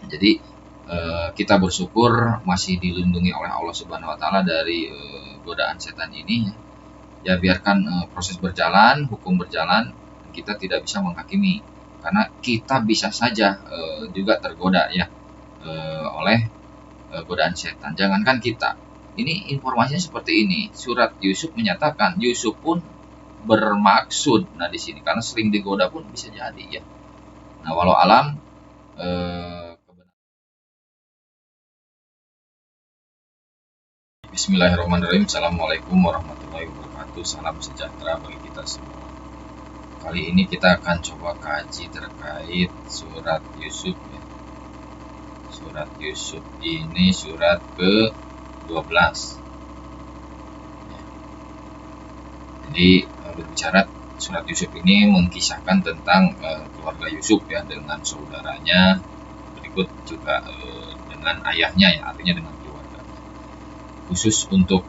Jadi kita bersyukur masih dilindungi oleh Allah Subhanahu wa taala dari godaan setan ini. Ya biarkan proses berjalan, hukum berjalan, kita tidak bisa menghakimi karena kita bisa saja juga tergoda ya oleh godaan setan. Jangankan kita. Ini informasinya seperti ini. Surat Yusuf menyatakan Yusuf pun bermaksud. Nah di sini karena sering digoda pun bisa jadi ya. Nah walau alam Bismillahirrahmanirrahim. Assalamualaikum warahmatullahi wabarakatuh. Salam sejahtera bagi kita semua. Kali ini kita akan coba kaji terkait surat Yusuf ya. Surat Yusuf ini surat ke-12. Jadi berbicara surat Yusuf ini mengkisahkan tentang keluarga Yusuf ya dengan saudaranya, berikut juga dengan ayahnya ya, artinya dengan keluarga. Khusus untuk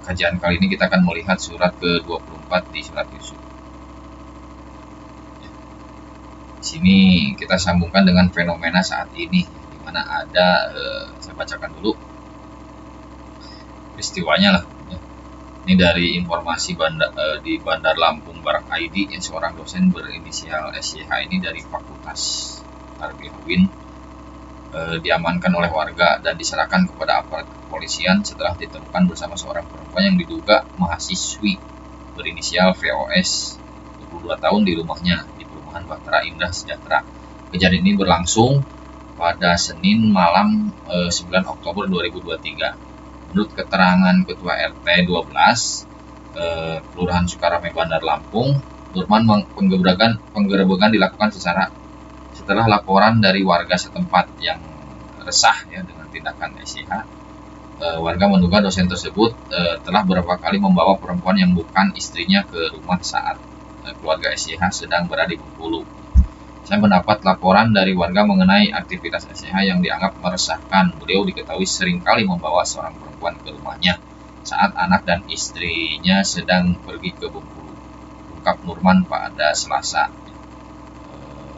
kajian kali ini kita akan melihat surat ke-24 di surat Yusuf. Di sini kita sambungkan dengan fenomena saat ini, di mana ada saya bacakan dulu peristiwanya lah. Ini dari informasi di Bandar Lampung Barak ID yang seorang dosen berinisial SYH ini dari Fakultas Tarbiyah UIN diamankan oleh warga dan diserahkan kepada aparat kepolisian setelah ditemukan bersama seorang perempuan yang diduga mahasiswi berinisial VOS 22 tahun di rumahnya di perumahan Bahtera Indah Sejahtera. Kejadian ini berlangsung pada Senin malam 9 Oktober 2023. Menurut keterangan Ketua RT 12 Kelurahan Sukarame Bandar Lampung, Nurman penggerebekan dilakukan setelah laporan dari warga setempat yang resah ya dengan tindakan SYH. Warga menduga dosen tersebut telah beberapa kali membawa perempuan yang bukan istrinya ke rumah saat keluarga SYH sedang berada di Bengkulu. Saya mendapat laporan dari warga mengenai aktivitas SYH yang dianggap meresahkan. Beliau diketahui seringkali membawa seorang perempuan ke rumahnya saat anak dan istrinya sedang pergi ke Bengkulu, ungkap Nurman pada Selasa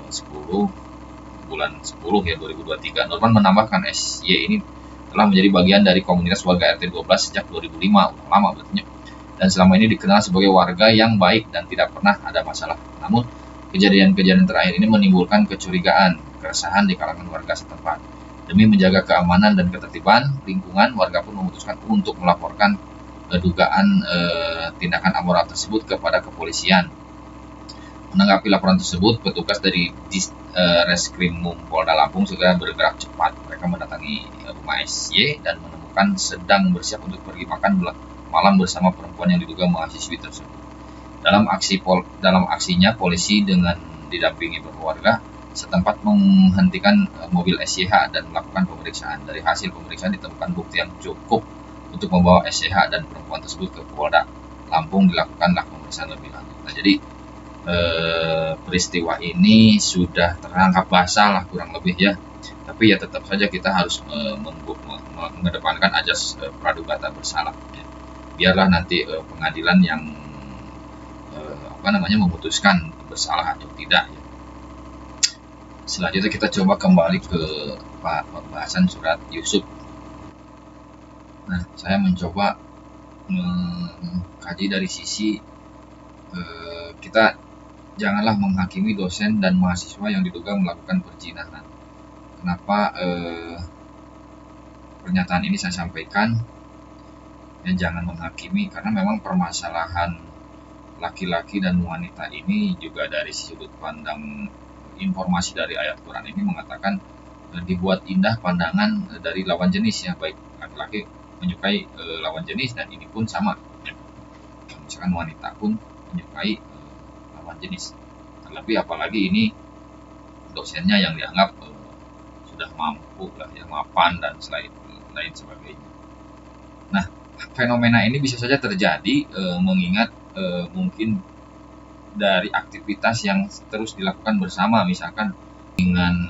10 bulan 10 ya 2023. Nurman menambahkan SY ini telah menjadi bagian dari komunitas warga RT 12 sejak 2005, lama berarti, dan selama ini dikenal sebagai warga yang baik dan tidak pernah ada masalah. Namun kejadian-kejadian terakhir ini menimbulkan kecurigaan, keresahan di kalangan warga setempat. Demi menjaga keamanan dan ketertiban lingkungan, warga pun memutuskan untuk melaporkan dugaan tindakan amoral tersebut kepada kepolisian. Menanggapi laporan tersebut, petugas dari Reskrimum Polda Lampung segera bergerak cepat. Mereka mendatangi rumah SY dan menemukan sedang bersiap untuk pergi makan malam bersama perempuan yang diduga mahasiswi tersebut. Dalam aksinya, polisi dengan didampingi warga setempat menghentikan mobil SYH dan melakukan pemeriksaan. Dari hasil pemeriksaan ditemukan bukti yang cukup untuk membawa SYH dan perempuan tersebut ke Polda Lampung, dilakukanlah pemeriksaan lebih lanjut. Nah, jadi peristiwa ini sudah terangkat basah lah kurang lebih ya, tapi ya tetap saja kita harus mengedepankan ajas praduga bersalah ya. Biarlah nanti pengadilan yang memutuskan bersalah atau tidak ya. Selanjutnya kita coba kembali ke pembahasan surat Yusuf. Nah, saya mencoba mengkaji dari sisi kita janganlah menghakimi dosen dan mahasiswa yang diduga melakukan perzinahan. Kenapa pernyataan ini saya sampaikan? Ya, jangan menghakimi karena memang permasalahan laki-laki dan wanita ini juga dari sudut pandang informasi dari ayat Quran ini mengatakan dibuat indah pandangan dari lawan jenis ya, baik laki-laki menyukai lawan jenis dan ini pun sama. Misalkan wanita pun menyukai lawan jenis. Terlebih apalagi ini dosennya yang dianggap sudah mampu lah ya, mapan dan lain sebagainya. Nah, fenomena ini bisa saja terjadi mengingat mungkin dari aktivitas yang terus dilakukan bersama, misalkan dengan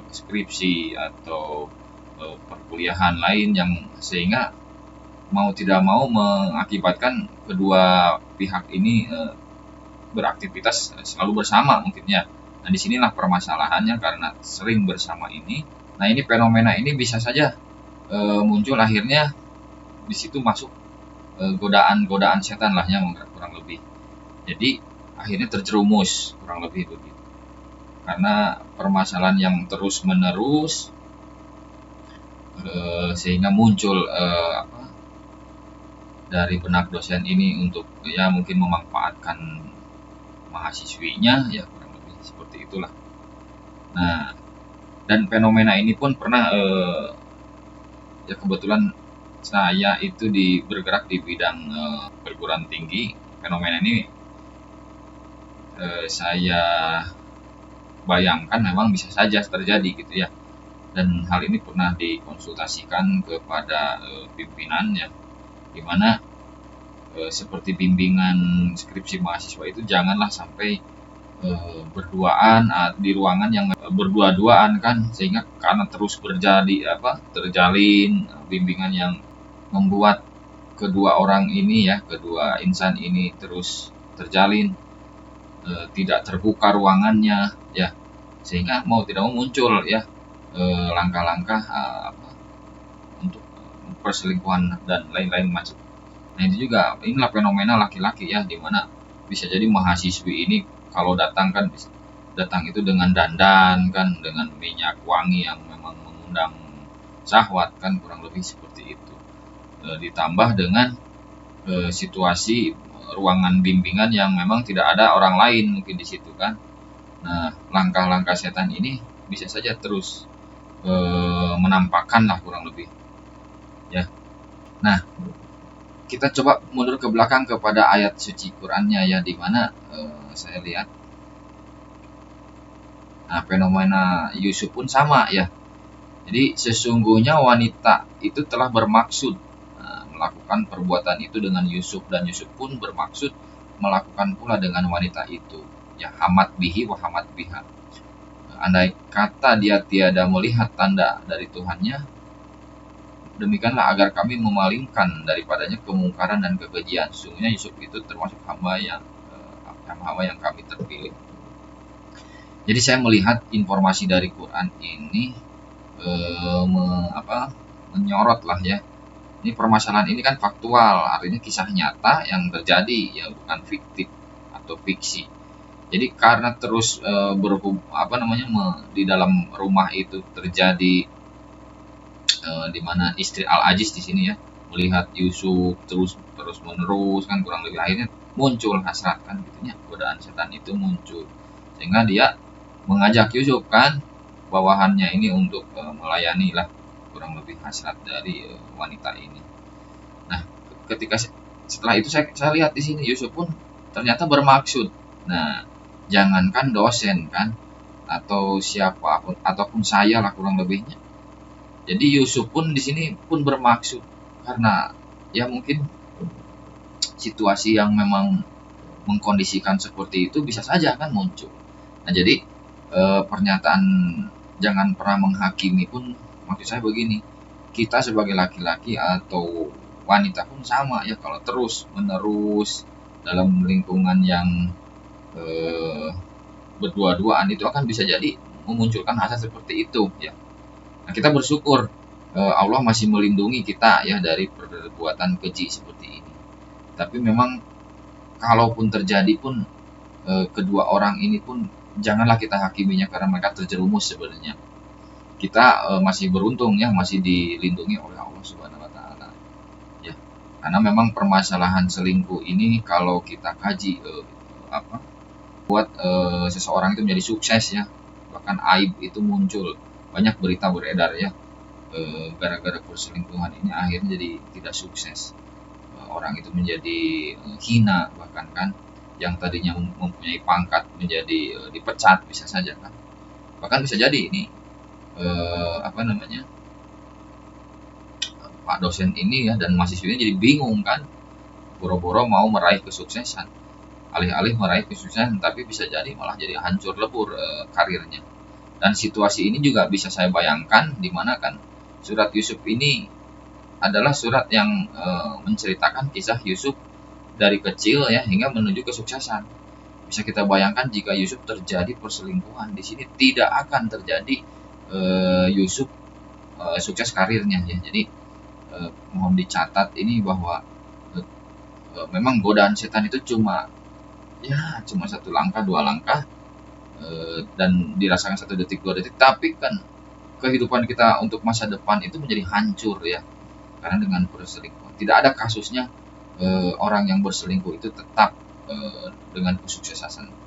skripsi atau perkuliahan lain yang sehingga mau tidak mau mengakibatkan kedua pihak ini beraktivitas selalu bersama mungkin ya. Nah, disinilah permasalahannya karena sering bersama ini. Nah, ini fenomena ini bisa saja muncul akhirnya di situ masuk godaan-godaan setan lah yang kurang lebih. Jadi akhirnya terjerumus kurang lebih begitu. Karena permasalahan yang terus menerus sehingga muncul dari benak dosen ini untuk ya mungkin memanfaatkan mahasiswinya, ya kurang lebih seperti itulah. Nah, dan fenomena ini pun pernah ya kebetulan saya itu bergerak di bidang perguruan tinggi. Fenomena ini saya bayangkan memang bisa saja terjadi gitu ya. Dan hal ini pernah dikonsultasikan kepada pimpinan ya, dimana seperti bimbingan skripsi mahasiswa itu janganlah sampai berduaan di ruangan yang berdua-duaan kan, sehingga karena terus terjalin bimbingan yang membuat kedua orang ini ya, kedua insan ini terus terjalin, tidak terbuka ruangannya ya, sehingga mau tidak mau muncul ya langkah-langkah untuk perselingkuhan dan lain-lain macam. Nah, itu juga inilah fenomena laki-laki ya, dimana bisa jadi mahasiswi ini kalau datang kan datang itu dengan dandan kan, dengan minyak wangi yang memang mengundang syahwat kan, kurang lebih seperti itu. Ditambah dengan situasi ruangan bimbingan yang memang tidak ada orang lain mungkin di situ kan. Nah, langkah-langkah setan ini bisa saja terus menampakkan lah kurang lebih ya. Nah, kita coba mundur ke belakang kepada ayat suci Qur'annya ya, di mana saya lihat fenomena Yusuf pun sama ya. Jadi sesungguhnya wanita itu telah bermaksud melakukan perbuatan itu dengan Yusuf, dan Yusuf pun bermaksud melakukan pula dengan wanita itu. Ya, hamat bihi wa hamat biha. Andai kata dia tiada melihat tanda dari Tuhannya, demikianlah agar kami memalingkan daripadanya kemungkaran dan kekejian. Sesungguhnya Yusuf itu termasuk hamba yang kami terpilih. Jadi saya melihat informasi dari Quran ini menyorot lah ya. Ini permasalahan ini kan faktual, artinya kisah nyata yang terjadi ya, bukan fiktif atau fiksi. Jadi karena terus di dalam rumah itu terjadi di mana istri Al-Aziz di sini ya melihat Yusuf terus menerus kan, kurang lebih akhirnya muncul hasrat kan gitunya, godaan setan itu muncul sehingga dia mengajak Yusuf kan bawahannya ini untuk melayani lah kurang lebih hasrat dari wanita ini. Nah, ketika setelah itu saya lihat di sini Yusuf pun ternyata bermaksud. Nah, jangankan dosen kan atau siapapun ataupun saya lah kurang lebihnya. Jadi Yusuf pun di sini pun bermaksud karena ya mungkin situasi yang memang mengkondisikan seperti itu bisa saja kan muncul. Nah, jadi pernyataan jangan pernah menghakimi pun maksud saya begini, kita sebagai laki-laki atau wanita pun sama ya, kalau terus menerus dalam lingkungan yang berdua-duaan itu akan bisa jadi memunculkan hasrat seperti itu ya. Nah, kita bersyukur Allah masih melindungi kita ya dari perbuatan keji seperti ini. Tapi memang kalaupun terjadi pun kedua orang ini pun janganlah kita hakiminya karena mereka terjerumus sebenarnya. Kita masih beruntung ya, masih dilindungi oleh Allah Subhanahu wa taala. Ya. Karena memang permasalahan selingkuh ini kalau kita kaji buat seseorang itu menjadi sukses ya. Bahkan aib itu muncul. Banyak berita beredar ya. Gara-gara perselingkuhan ini akhirnya jadi tidak sukses. Orang itu menjadi hina bahkan kan, yang tadinya mempunyai pangkat menjadi dipecat bisa saja kan. Bahkan bisa jadi ini Pak dosen ini ya dan mahasiswinya jadi bingung kan, boro-boro mau meraih kesuksesan, alih-alih meraih kesuksesan tapi bisa jadi malah jadi hancur lebur karirnya. Dan situasi ini juga bisa saya bayangkan di mana kan surat Yusuf ini adalah surat yang menceritakan kisah Yusuf dari kecil ya hingga menuju kesuksesan. Bisa kita bayangkan jika Yusuf terjadi perselingkuhan di sini, tidak akan terjadi Yusuf sukses karirnya ya. Jadi mohon dicatat ini bahwa memang godaan setan itu cuma satu langkah, dua langkah, dan dirasakan 1 detik, 2 detik, tapi kan kehidupan kita untuk masa depan itu menjadi hancur ya, karena dengan perselingkuhan. Tidak ada kasusnya orang yang berselingkuh itu tetap dengan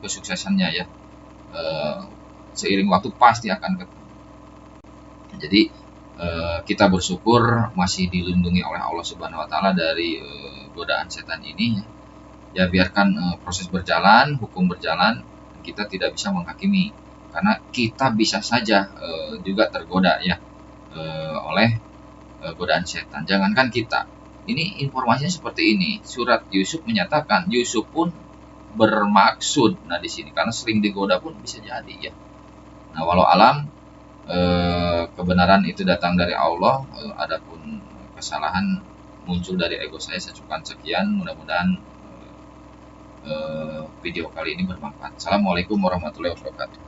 kesuksesannya ya, seiring waktu pasti akan ketemu. Jadi kita bersyukur masih dilindungi oleh Allah Subhanahu Wa Taala dari godaan setan ini ya. Ya biarkan proses berjalan, hukum berjalan, kita tidak bisa menghakimi karena kita bisa saja juga tergoda ya oleh godaan setan. Jangankan kita, ini informasinya seperti ini. Surat Yusuf menyatakan Yusuf pun bermaksud. Nah di sini karena sering digoda pun bisa jadi ya. Nah walau alam, kebenaran itu datang dari Allah. Adapun kesalahan muncul dari ego saya. Saya cukupkan sekian. Mudah-mudahan video kali ini bermanfaat. Assalamualaikum warahmatullahi wabarakatuh.